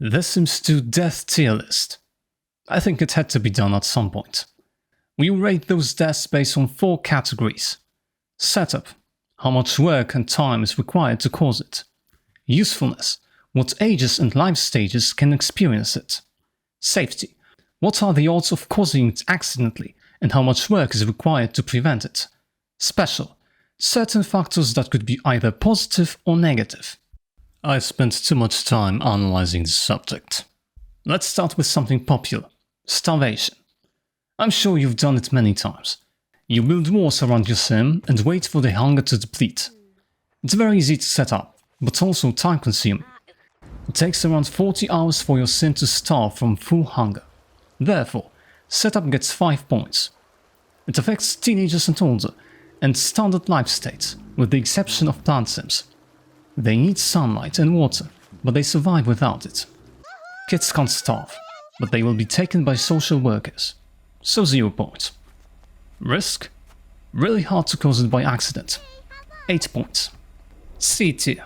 The Sims 2 death tier list. I think it had to be done at some point. We rate those deaths based on 4 categories. Setup, how much work and time is required to cause it. Usefulness, what ages and life stages can experience it. Safety, what are the odds of causing it accidentally and how much work is required to prevent it. Special, certain factors that could be either positive or negative. I've spent too much time analyzing this subject. Let's start with something popular, starvation. I'm sure you've done it many times. You build walls around your sim and wait for the hunger to deplete. It's very easy to set up, but also time consuming. It takes around 40 hours for your sim to starve from full hunger. Therefore, setup gets 5 points. It affects teenagers and older, and standard life states, with the exception of plant sims. They need sunlight and water, but they survive without it. Kids can't starve, but they will be taken by social workers. So 0 points. Risk? Really hard to cause it by accident. 8 points. C tier.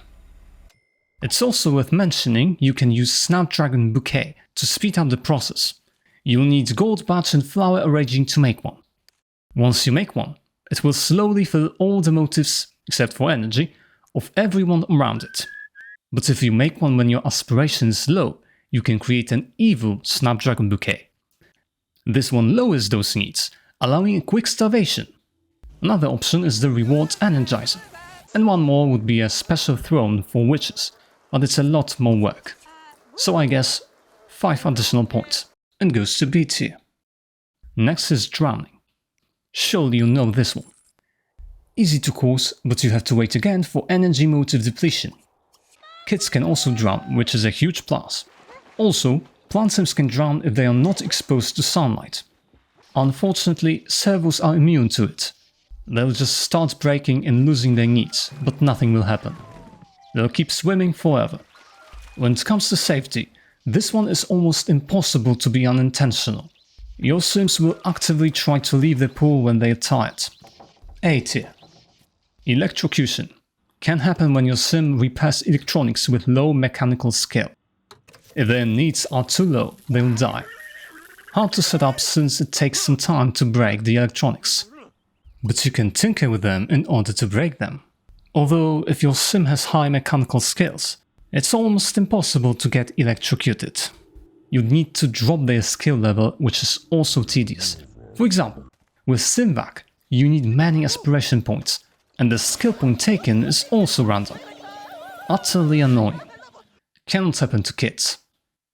It's also worth mentioning you can use Snapdragon Bouquet to speed up the process. You'll need gold batch and flower arranging to make one. Once you make one, it will slowly fill all the motifs, except for energy, of everyone around it. But if you make one when your aspiration is low, you can create an evil Snapdragon Bouquet. This one lowers those needs, allowing a quick starvation. Another option is the Reward Energizer, and one more would be a special throne for witches, but it's a lot more work. So I guess 5 additional points, and goes to B tier. Next is drowning. Surely you know this one. Easy to cause, but you have to wait again for energy motive depletion. Kids can also drown, which is a huge plus. Also, plant sims can drown if they are not exposed to sunlight. Unfortunately, servos are immune to it. They'll just start breaking and losing their needs, but nothing will happen. They'll keep swimming forever. When it comes to safety, this one is almost impossible to be unintentional. Your sims will actively try to leave the pool when they are tired. A tier. Electrocution can happen when your sim repairs electronics with low mechanical skill. If their needs are too low, they will die. Hard to set up since it takes some time to break the electronics. But you can tinker with them in order to break them. Although if your sim has high mechanical skills, it's almost impossible to get electrocuted. You'd need to drop their skill level, which is also tedious. For example, with SimVac, you need many aspiration points, and the skill point taken is also random. Utterly annoying. Cannot happen to kids.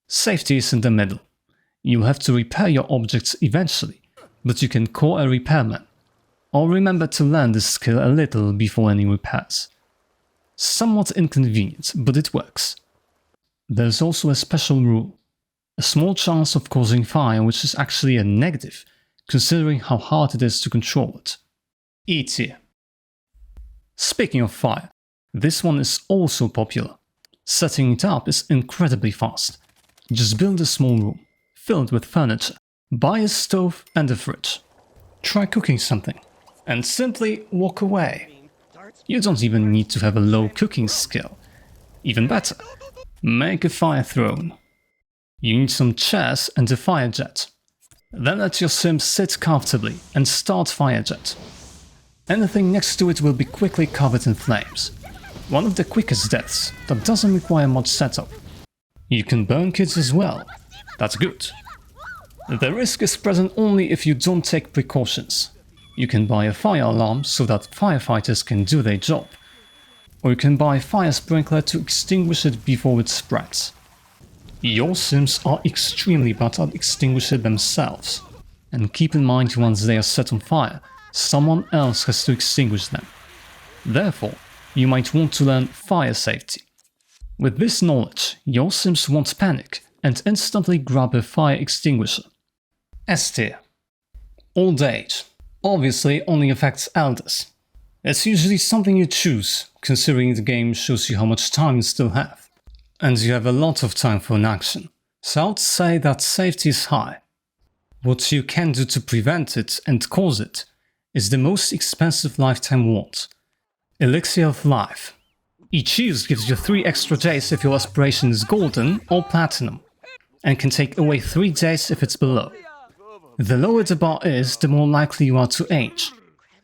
Safety is in the middle. You'll have to repair your objects eventually, but you can call a repairman. Or remember to learn this skill a little before any repairs. Somewhat inconvenient, but it works. There's also a special rule. A small chance of causing fire, which is actually a negative, considering how hard it is to control it. E tier. Speaking of fire, this one is also popular. Setting it up is incredibly fast. Just build a small room, fill it with furniture, buy a stove and a fridge. Try cooking something, and simply walk away. You don't even need to have a low cooking skill. Even better, make a fire throne. You need some chairs and a fire jet. Then let your sim sit comfortably and start Firejet. Anything next to it will be quickly covered in flames. One of the quickest deaths that doesn't require much setup. You can burn kids as well. That's good. The risk is present only if you don't take precautions. You can buy a fire alarm so that firefighters can do their job. Or you can buy a fire sprinkler to extinguish it before it spreads. Your sims are extremely bad at extinguishing themselves. And keep in mind, once they are set on fire, someone else has to extinguish them. Therefore, you might want to learn fire safety. With this knowledge, your sims won't panic and instantly grab a fire extinguisher. S tier. Old age. Obviously only affects elders. It's usually something you choose, considering the game shows you how much time you still have. And you have a lot of time for an action, so I would say that safety is high. What you can do to prevent it and cause it is the most expensive lifetime want, Elixir of Life. Each use gives you 3 extra days if your aspiration is golden or platinum, and can take away 3 days if it's below. The lower the bar is, the more likely you are to age.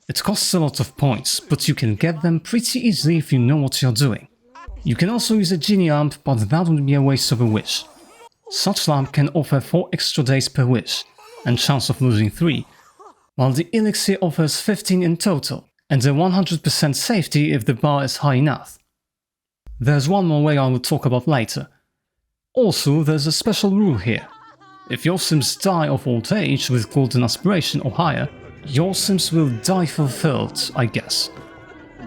It costs a lot of points, but you can get them pretty easily if you know what you're doing. You can also use a genie lamp, but that would be a waste of a wish. Such lamp can offer 4 extra days per wish, and chance of losing 3, while the elixir offers 15 in total, and a 100% safety if the bar is high enough. There's one more way I will talk about later. Also, there's a special rule here. If your Sims die of old age with golden aspiration or higher, your Sims will die fulfilled, I guess.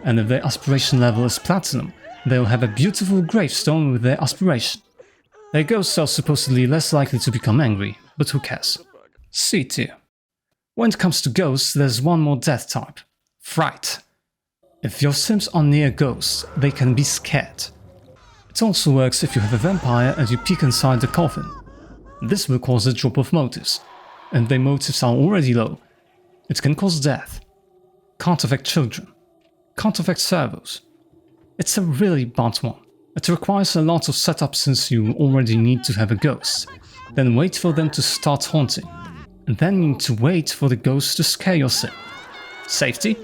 And if their aspiration level is platinum, they'll have a beautiful gravestone with their aspiration. Their ghosts are supposedly less likely to become angry, but who cares? C tier. When it comes to ghosts, there's one more death type. Fright. If your Sims are near ghosts, they can be scared. It also works if you have a vampire and you peek inside the coffin. This will cause a drop of motives, and their motives are already low. It can cause death. Can't affect children. Can't affect servos. It's a really bad one. It requires a lot of setup since you already need to have a ghost, then wait for them to start haunting, and then you need to wait for the ghost to scare your Sim. Safety?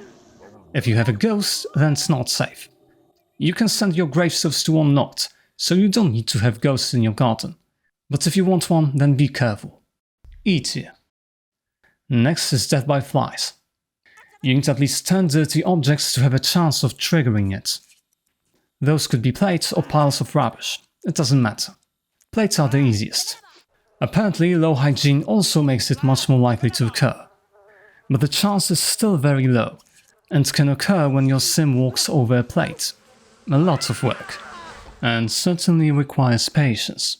If you have a ghost, then it's not safe. You can send your gravestones to Unlocked, so you don't need to have ghosts in your garden. But if you want one, then be careful. E tier. Next is Death by Flies. You need at least 10 dirty objects to have a chance of triggering it. Those could be plates or piles of rubbish, it doesn't matter. Plates are the easiest. Apparently, low hygiene also makes it much more likely to occur. But the chance is still very low, and can occur when your Sim walks over a plate. A lot of work, and certainly requires patience.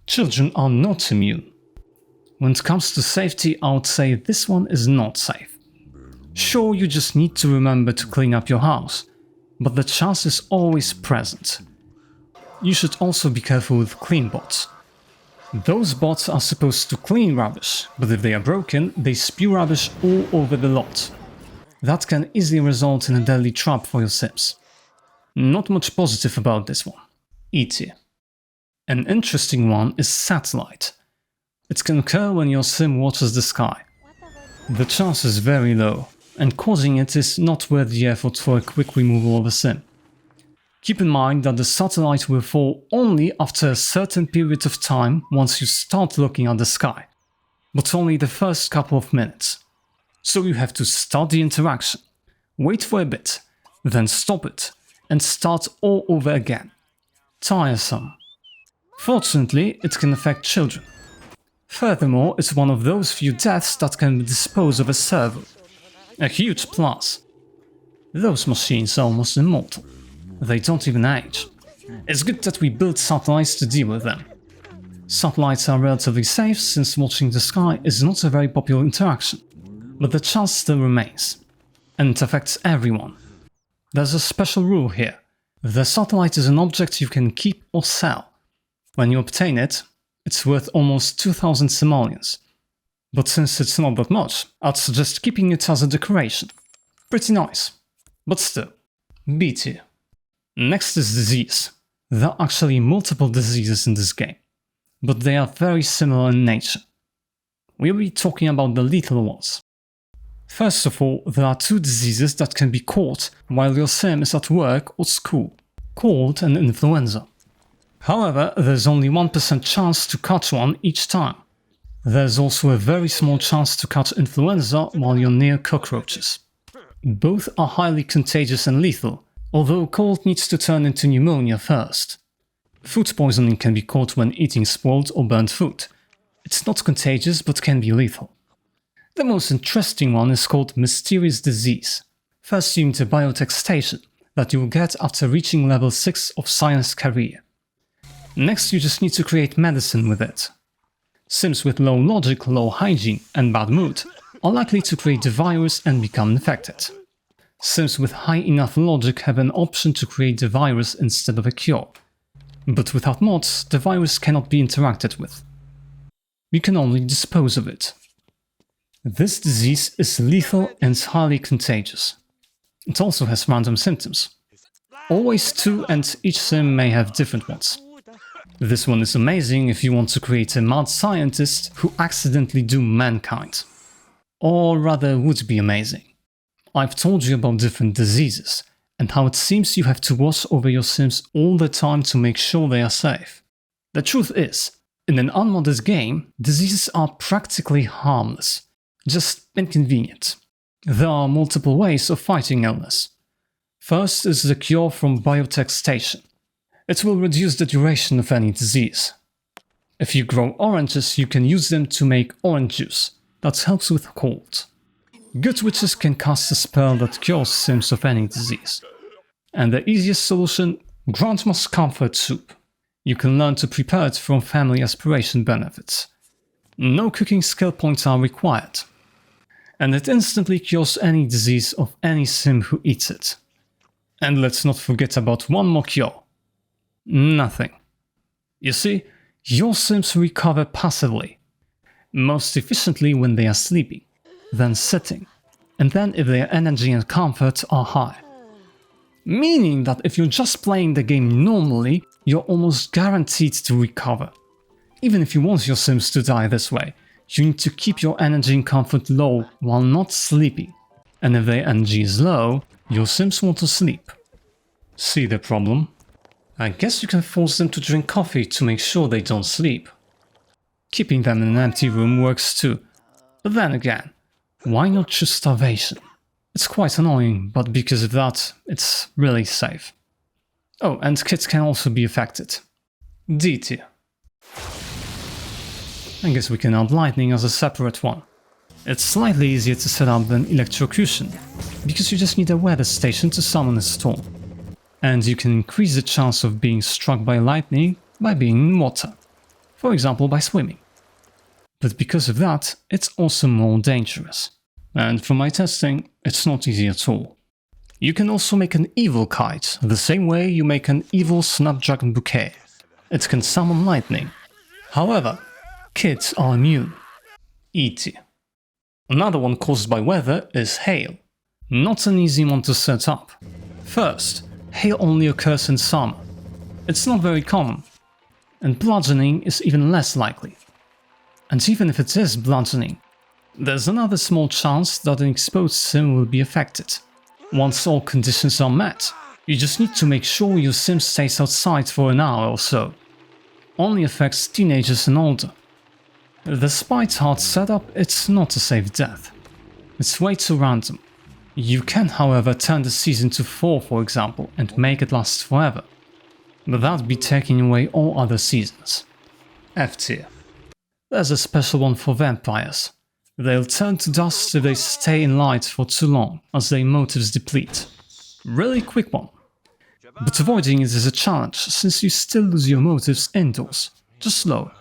Children are not immune. When it comes to safety, I would say this one is not safe. Sure, you just need to remember to clean up your house, but the chance is always present. You should also be careful with clean bots. Those bots are supposed to clean rubbish, but if they are broken, they spew rubbish all over the lot. That can easily result in a deadly trap for your Sims. Not much positive about this one. E tier. An interesting one is Satellite. It can occur when your Sim watches the sky. The chance is very low, and causing it is not worth the effort for a quick removal of a Sim. Keep in mind that the satellite will fall only after a certain period of time once you start looking at the sky, but only the first couple of minutes. So you have to start the interaction, wait for a bit, then stop it, and start all over again. Tiresome. Fortunately, it can affect children. Furthermore, it's one of those few deaths that can dispose of a servo. A huge plus. Those machines are almost immortal. They don't even age. It's good that we built satellites to deal with them. Satellites are relatively safe since watching the sky is not a very popular interaction, but the chance still remains, and it affects everyone. There's a special rule here. The satellite is an object you can keep or sell. When you obtain it, it's worth almost 2,000 simoleons. But since it's not that much, I'd suggest keeping it as a decoration. Pretty nice. But still, B tier. Next is disease. There are actually multiple diseases in this game, but they are very similar in nature. We'll be talking about the lethal ones. First of all, there are 2 diseases that can be caught while your Sim is at work or school, cold and influenza. However, there's only 1% chance to catch one each time. There's also a very small chance to catch influenza while you're near cockroaches. Both are highly contagious and lethal, although cold needs to turn into pneumonia first. Food poisoning can be caught when eating spoiled or burnt food. It's not contagious but can be lethal. The most interesting one is called Mysterious Disease. First you need a biotech station that you will get after reaching level 6 of Science Career. Next you just need to create medicine with it. Sims with low logic, low hygiene and bad mood are likely to create the virus and become infected. Sims with high enough logic have an option to create the virus instead of a cure. But without mods, the virus cannot be interacted with. You can only dispose of it. This disease is lethal and highly contagious. It also has random symptoms. Always two, and each sim may have different ones. This one is amazing if you want to create a mad scientist who accidentally doomed mankind. Or rather, would be amazing. I've told you about different diseases, and how it seems you have to watch over your sims all the time to make sure they are safe. The truth is, in an unmodded game, diseases are practically harmless, just inconvenient. There are multiple ways of fighting illness. First is the cure from Biotech Station. It will reduce the duration of any disease. If you grow oranges, you can use them to make orange juice. That helps with a cold. Good witches can cast a spell that cures sims of any disease. And the easiest solution, Grandma's Comfort Soup. You can learn to prepare it from family aspiration benefits. No cooking skill points are required. And it instantly cures any disease of any sim who eats it. And let's not forget about one more cure. Nothing. You see, your sims recover passively. Most efficiently when they are sleeping, then sitting, and then if their energy and comfort are high. Meaning that if you're just playing the game normally, you're almost guaranteed to recover. Even if you want your sims to die this way, you need to keep your energy and comfort low while not sleeping. And if their energy is low, your sims want to sleep. See the problem? I guess you can force them to drink coffee to make sure they don't sleep. Keeping them in an empty room works too. But then again, why not choose starvation? It's quite annoying, but because of that, it's really safe. Oh, and kids can also be affected. D tier. I guess we can add lightning as a separate one. It's slightly easier to set up than electrocution, because you just need a weather station to summon a storm. And you can increase the chance of being struck by lightning by being in water, for example by swimming. But because of that, it's also more dangerous. And from my testing, it's not easy at all. You can also make an evil kite, the same way you make an evil snapdragon bouquet. It can summon lightning. However, kids are immune. E tier. Another one caused by weather is hail. Not an easy one to set up. First, hail only occurs in summer. It's not very common. And bludgeoning is even less likely. And even if it is bludgeoning, there's another small chance that an exposed sim will be affected. Once all conditions are met, you just need to make sure your sim stays outside for an hour or so. Only affects teenagers and older. Despite hard setup, it's not a safe death. It's way too random. You can, however, turn the season to 4, for example, and make it last forever. But that'd be taking away all other seasons. F tier. There's a special one for vampires. They'll turn to dust if they stay in light for too long, as their motives deplete. Really quick one. But avoiding it is a challenge, since you still lose your motives indoors, just slower.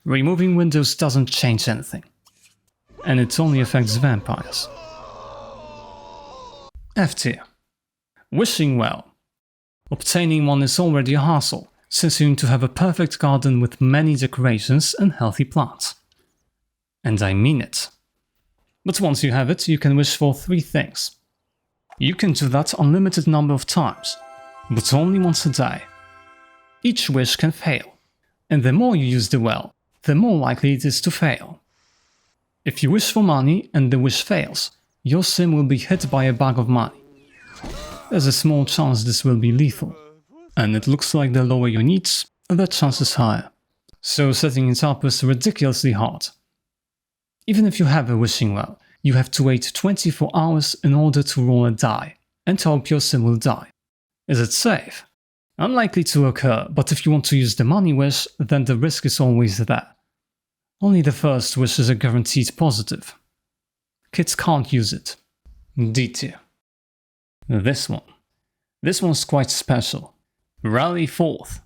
Removing windows doesn't change anything. And it only affects vampires. F tier. Wishing well. Obtaining one is already a hassle, since you need to have a perfect garden with many decorations and healthy plants. And I mean it. But once you have it, you can wish for 3 things. You can do that unlimited number of times, but only once a day. Each wish can fail, and the more you use the well, the more likely it is to fail. If you wish for money and the wish fails, your sim will be hit by a bag of money. There's a small chance this will be lethal, and it looks like the lower your needs, the chance is higher. So setting it up is ridiculously hard. Even if you have a wishing well, you have to wait 24 hours in order to roll a die, and hope your sim will die. Is it safe? Unlikely to occur, but if you want to use the money wish, then the risk is always there. Only the first wish is a guaranteed positive. Kids can't use it. D tier. This one's quite special. Rally Forth.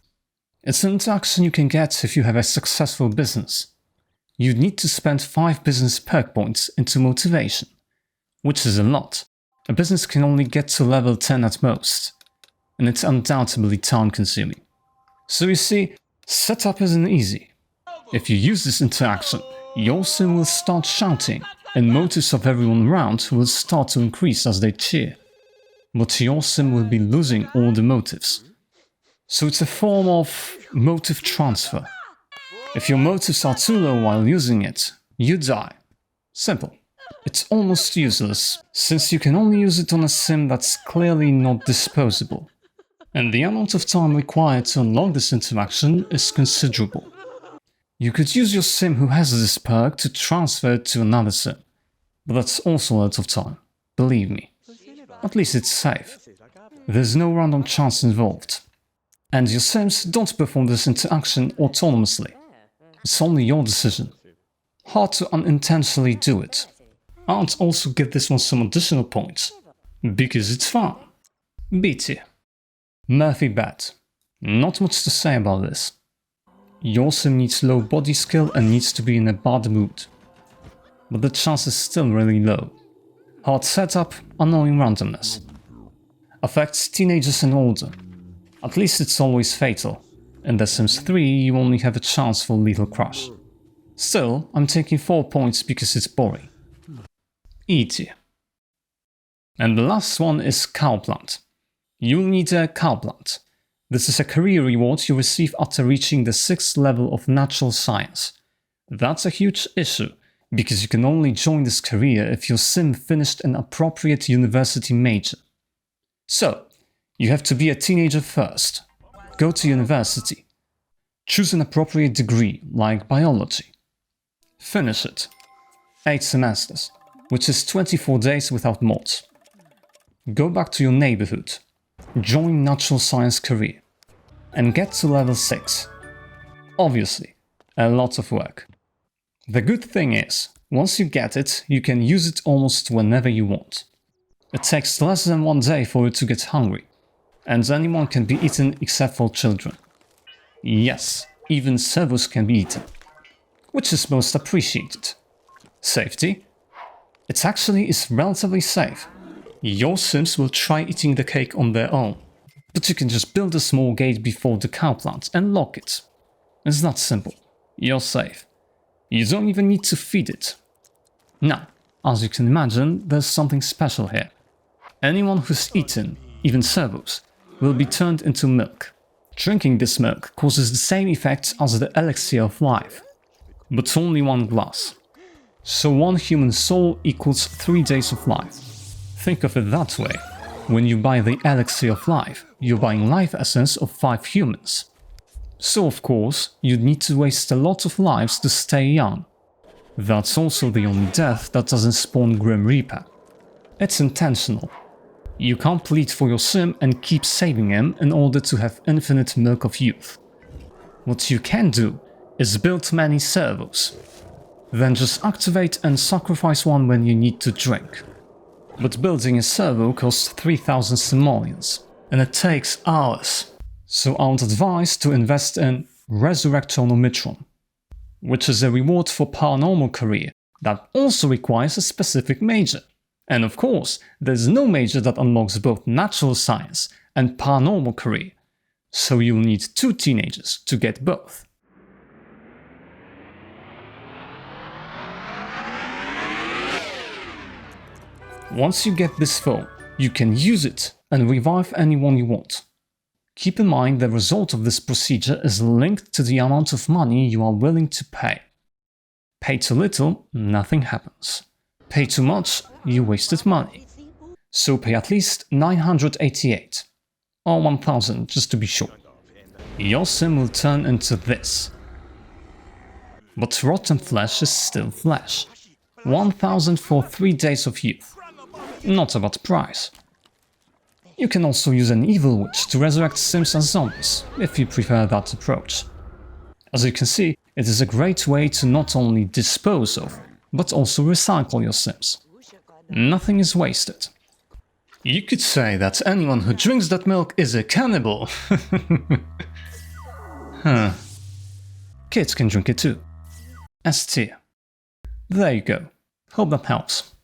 It's an interaction you can get if you have a successful business. You'd need to spend 5 business perk points into motivation, which is a lot. A business can only get to level 10 at most, and it's undoubtedly time consuming. So you see, setup isn't easy. If you use this interaction, your sim will start shouting, and motives of everyone around will start to increase as they cheer. but your sim will be losing all the motives. So it's a form of motive transfer. If your motives are too low while using it, you die. Simple. It's almost useless, since you can only use it on a sim that's clearly not disposable. And the amount of time required to unlock this interaction is considerable. You could use your sim who has this perk to transfer it to another sim, but that's also a lot of time, believe me. At least it's safe. There's no random chance involved. And your sims don't perform this interaction autonomously. It's only your decision. Hard to unintentionally do it. I'd also give this one some additional points, because it's fun. B tier. Murphy Bad. Not much to say about this. Your sim needs low body skill and needs to be in a bad mood. But the chance is still really low. Hard setup, annoying randomness. Affects teenagers and older. At least it's always fatal. In The Sims 3 you only have a chance for lethal crush. Still, I'm taking 4 points because it's boring. E tier. And the last one is Cowplant. You'll need a Cowplant. This is a career reward you receive after reaching the 6th level of Natural Science. That's a huge issue, because you can only join this career if your sim finished an appropriate university major. So, you have to be a teenager first. Go to university. Choose an appropriate degree, like biology. Finish it. 8 semesters, which is 24 days without mods. Go back to your neighborhood. Join Natural Science career. And get to level 6. Obviously, a lot of work. The good thing is, once you get it, you can use it almost whenever you want. It takes less than 1 day for it to get hungry. And anyone can be eaten except for children. Yes, even servos can be eaten. Which is most appreciated. Safety? It actually is relatively safe. Your sims will try eating the cake on their own, but you can just build a small gate before the Cowplant and lock it. It's that simple. You're safe. You don't even need to feed it. Now, as you can imagine, there's something special here. Anyone who's eaten, even servos, will be turned into milk. Drinking this milk causes the same effects as the elixir of life, but only 1 glass. So 1 human soul equals 3 days of life. Think of it that way. When you buy the elixir of life, you're buying life essence of 5 humans. So of course, you'd need to waste a lot of lives to stay young. That's also the only death that doesn't spawn Grim Reaper. It's intentional. You can't plead for your sim and keep saving him in order to have infinite milk of youth. What you can do is build many servos. Then just activate and sacrifice one when you need to drink. But building a servo costs 3000 simoleons, and it takes hours. So I would advise to invest in Resurrector Omitron, which is a reward for paranormal career that also requires a specific major. And of course, there's no major that unlocks both natural science and paranormal career, so you'll need 2 teenagers to get both. Once you get this phone, you can use it and revive anyone you want. Keep in mind the result of this procedure is linked to the amount of money you are willing to pay. Pay too little, nothing happens. Pay too much, you wasted money. So pay at least 988, or 1000 just to be sure. Your sim will turn into this. But rotten flesh is still flesh. 1000 for 3 days of youth. Not a bad price. You can also use an evil witch to resurrect sims as zombies, if you prefer that approach. As you can see, it is a great way to not only dispose of, but also recycle your sims. Nothing is wasted. You could say that anyone who drinks that milk is a cannibal. Huh. Kids can drink it too. S tier. There you go. Hope that helps.